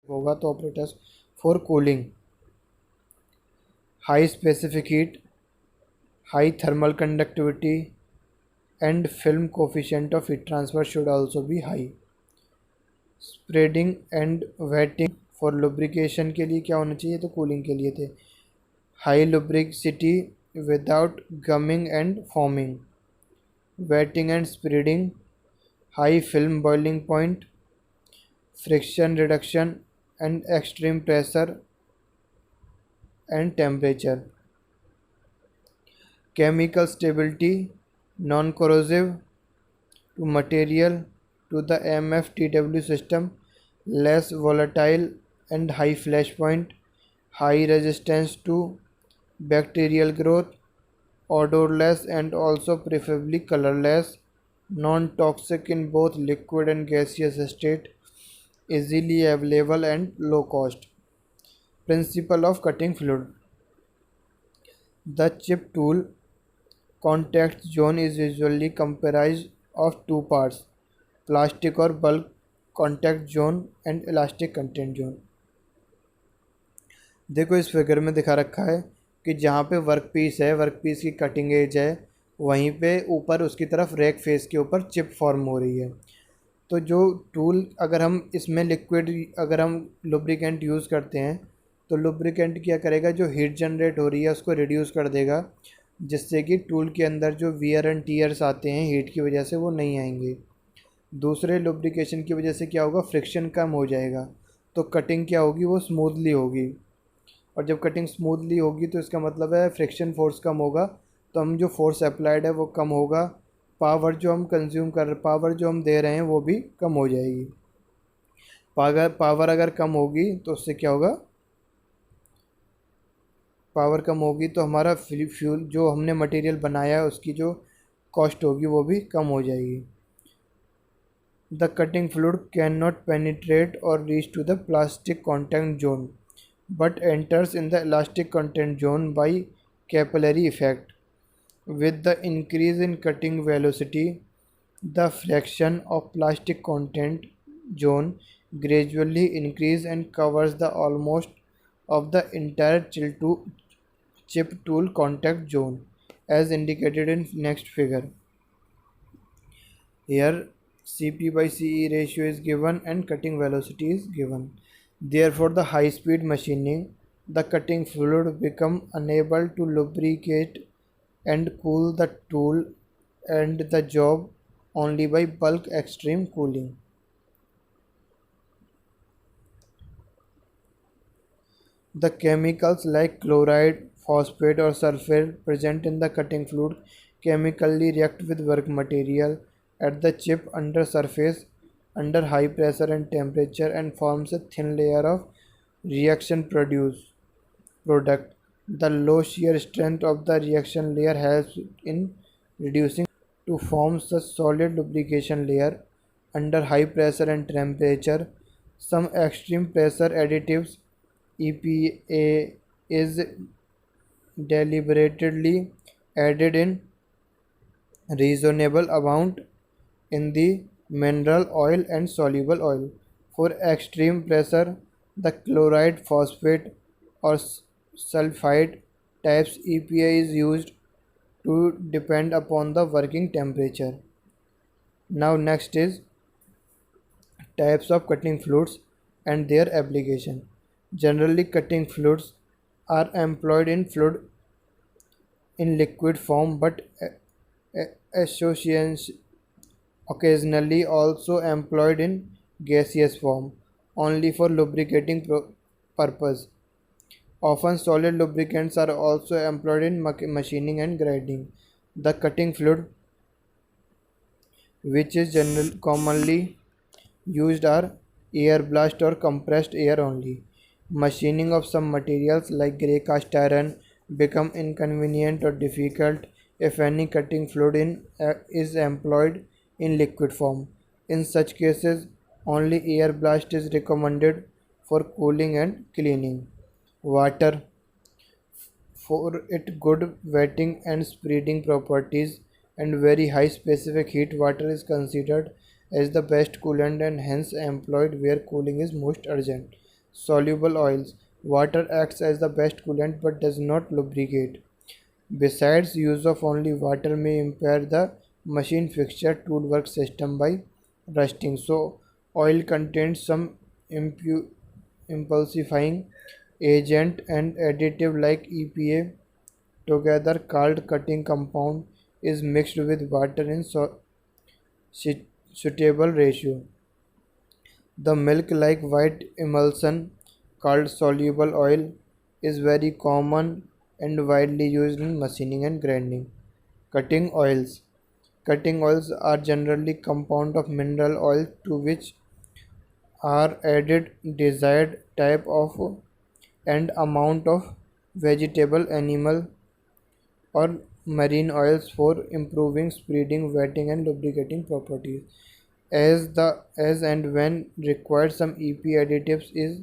होगा तो operators for cooling, high specific heat, high thermal conductivity and film coefficient of heat transfer should also be high. Spreading and waiting for lubrication के लिए क्या होना चाहिए, तो कूलिंग के लिए थे high lubricity without gumming and foaming, wetting and spreading, high film boiling point, friction reduction and extreme pressure and temperature, chemical stability, non-corrosive to material to the MFTW system, less volatile and high flash point, high resistance to bacterial growth, odorless and also preferably colorless, non-toxic in both liquid and gaseous state, easily available and low cost. Principle of cutting fluid. The chip tool contact zone is usually comprised of two parts, plastic और bulk contact zone and elastic content zone। देखो इस figure में दिखा रखा है कि जहाँ पे वर्क पीस है, वर्क पीस की कटिंग एज है, वहीं पे ऊपर उसकी तरफ रैक फेस के ऊपर चिप फॉर्म हो रही है। तो जो टूल, अगर हम इसमें लिक्विड, अगर हम लुब्रिकेंट यूज़ करते हैं तो लुब्रिकेंट क्या करेगा, जो हीट जनरेट हो रही है उसको रिड्यूस कर देगा, जिससे कि टूल के अंदर जो वियर एंड टीयर्स आते हैं हीट की वजह से वो नहीं आएंगे। दूसरे लुब्रिकेशन की वजह से क्या होगा, फ्रिक्शन कम हो जाएगा, तो कटिंग क्या होगी, वो स्मूथली होगी। और जब कटिंग स्मूथली होगी तो इसका मतलब है फ्रिक्शन फोर्स कम होगा, तो हम जो फोर्स अप्लाइड है वो कम होगा, पावर जो हम कंज्यूम कर पावर जो हम दे रहे हैं वो भी कम हो जाएगी। पावर अगर कम होगी तो उससे क्या होगा, पावर कम होगी तो हमारा फ्यूल जो हमने मटेरियल बनाया है उसकी जो कॉस्ट होगी वो भी कम हो जाएगी। The cutting fluid can not penetrate और reach to the plastic contact zone but enters in the elastic content zone by capillary effect. With the increase in cutting velocity, the fraction of plastic content zone gradually increase and covers the almost of the entire chip tool contact zone as indicated in next figure. Here Cp by Ce ratio is given and cutting velocity is given. Therefore, the high-speed machining, the cutting fluid become unable to lubricate and cool the tool and the job only by bulk extreme cooling. The chemicals like chloride, phosphate or sulfate present in the cutting fluid chemically react with work material at the chip under surface under high pressure and temperature and forms a thin layer of reaction product. The low shear strength of the reaction layer helps in reducing to form such solid lubrication layer under high pressure and temperature. Some extreme pressure additives EPA is deliberately added in reasonable amount in the mineral oil and soluble oil. For extreme pressure, the chloride, phosphate or sulfide types EPA is used to depend upon the working temperature. Now next is types of cutting fluids and their application. Generally, cutting fluids are employed in liquid form, but associations occasionally also employed in gaseous form only for lubricating purpose. Often solid lubricants are also employed in machining and grinding. The cutting fluid which is commonly used are air blast or compressed air only. Machining of some materials like grey cast iron become inconvenient or difficult if any cutting fluid is employed in liquid form. In such cases, only air blast is recommended for cooling and cleaning. Water, for its good wetting and spreading properties and very high specific heat, water is considered as the best coolant and hence employed where cooling is most urgent. Soluble oils. Water acts as the best coolant but does not lubricate. Besides, use of only water may impair the machine fixture toolwork system by rusting. So, oil contains some impulsifying agent and additive like EPA together called cutting compound is mixed with water in suitable ratio. The milk-like white emulsion called soluble oil is very common and widely used in machining and grinding. Cutting oils. Cutting oils are generally compound of mineral oil to which are added desired type of and amount of vegetable, animal or marine oils for improving spreading, wetting and lubricating properties. As and when required, some EP additives is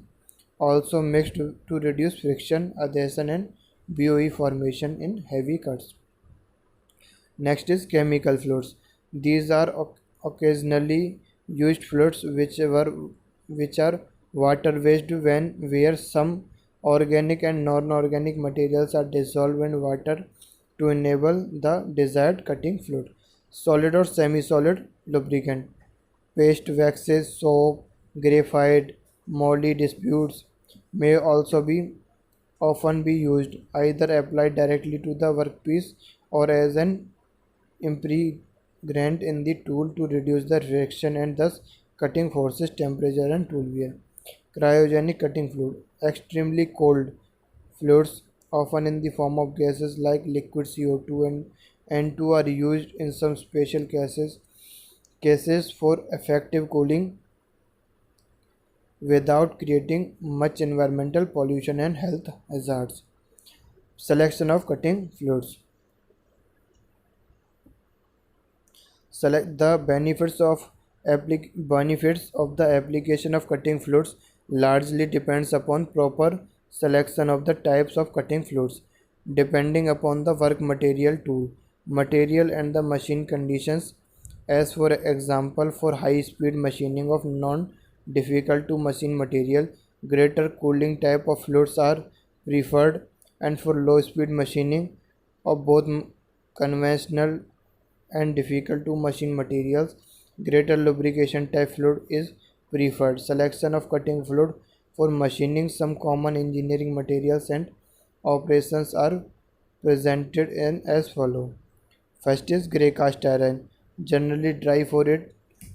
also mixed to reduce friction, adhesion and BOE formation in heavy cuts. Next is chemical fluids. These are occasionally used fluids which are water based when where some organic and non-organic materials are dissolved in water to enable the desired cutting fluid. Solid or semi-solid lubricant. Paste waxes, soap, graphite, moly disputes may also be often be used, either applied directly to the workpiece or as an impregnated in the tool to reduce the reaction and thus cutting forces, temperature and tool wear. Cryogenic cutting fluid. Extremely cold fluids, often in the form of gases like liquid CO2 and N2, are used in some special cases for effective cooling without creating much environmental pollution and health hazards. Selection of cutting fluids. Select the benefits of the application of cutting fluids largely depends upon proper selection of the types of cutting fluids, depending upon the work material and the machine conditions. As for example, for high speed machining of non difficult to machine material, greater cooling type of fluids are preferred, and for low speed machining of both conventional and difficult to machine materials, greater lubrication type fluid is preferred. Selection of cutting fluid for machining. Some common engineering materials and operations are presented in as follow. First is grey cast iron, generally dry for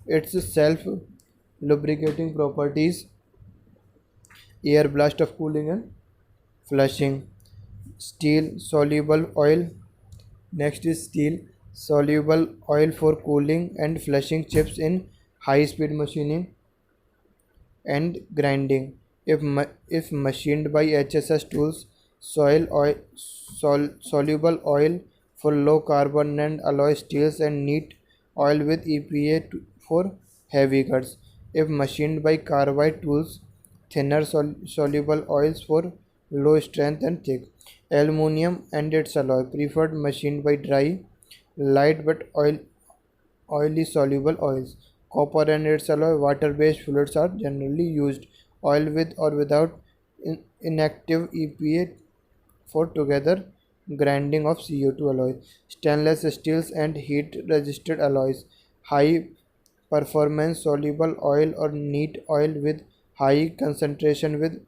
its self lubricating properties, air blast of cooling and flushing. Steel soluble oil. Next is steel soluble oil for cooling and flushing chips in high speed machining and grinding. If machined by HSS tools, soluble oil for low carbon and alloy steels, and neat oil with EPA for heavy cuts. If machined by carbide tools, thinner soluble oils for low strength and thick. Aluminium and its alloy preferred machined by dry, light but oily soluble oils. Copper and its alloy water-based fluids are generally used. Oil with or without inactive EPA for together grinding of CO2 alloys. Stainless steels and heat-resistant alloys. High performance soluble oil or neat oil with high concentration with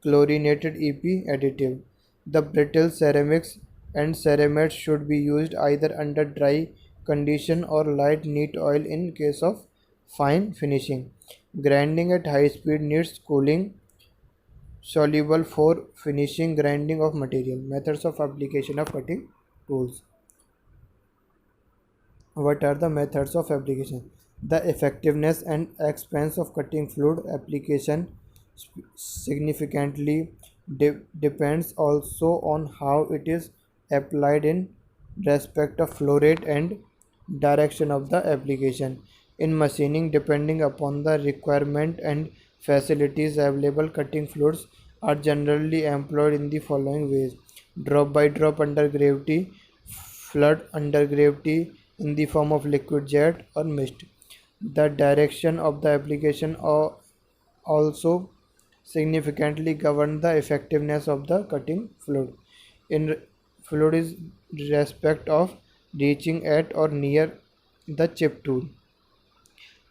chlorinated EP additive. The brittle ceramics and ceramides should be used either under dry condition or light neat oil in case of fine finishing. Grinding at high speed needs cooling soluble for finishing grinding of material. Methods of application of cutting tools. What are the methods of application? The effectiveness and expense of cutting fluid application significantly depends also on how it is applied in respect of flow rate and direction of the application. In machining, depending upon the requirement and facilities available, cutting fluids are generally employed in the following ways: drop by drop under gravity, flood under gravity in the form of liquid jet or mist. The direction of the application also significantly govern the effectiveness of the cutting fluid. In fluid is respect of reaching at or near the chip tool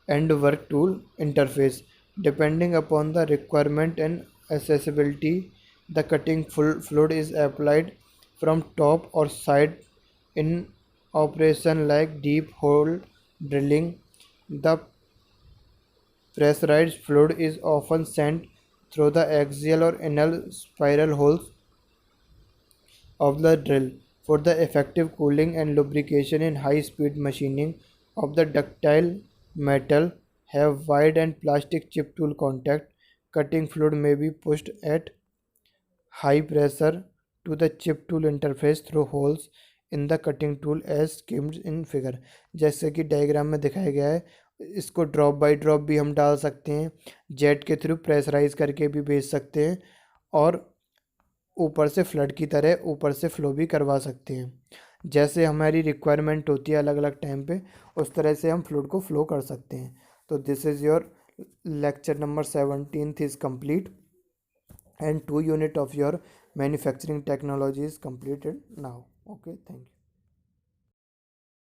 and work tool interface. Depending upon the requirement and accessibility, the cutting fluid is applied from top or side in operation like deep hole drilling. The pressurized fluid is often sent through the axial or anal spiral holes of the drill for the effective cooling and lubrication in high-speed machining of the ductile metal have wide and plastic chip tool contact. Cutting fluid may be pushed at high pressure to the chip tool interface through holes in the cutting tool as skimmed in figure. जैसे कि diagram में दिखाया गया है, इसको drop by drop भी हम डाल सकते हैं, जेट के थ्रू प्रेशराइज करके भी भेज सकते हैं और ऊपर से फ्लड की तरह ऊपर से फ्लो भी करवा सकते हैं। जैसे हमारी रिक्वायरमेंट होती है अलग अलग टाइम पे, उस तरह से हम फ्लूइड को फ्लो कर सकते हैं। तो this is your lecture number 17 is complete and 2 unit of your manufacturing technology is completed now. Okay, thank you.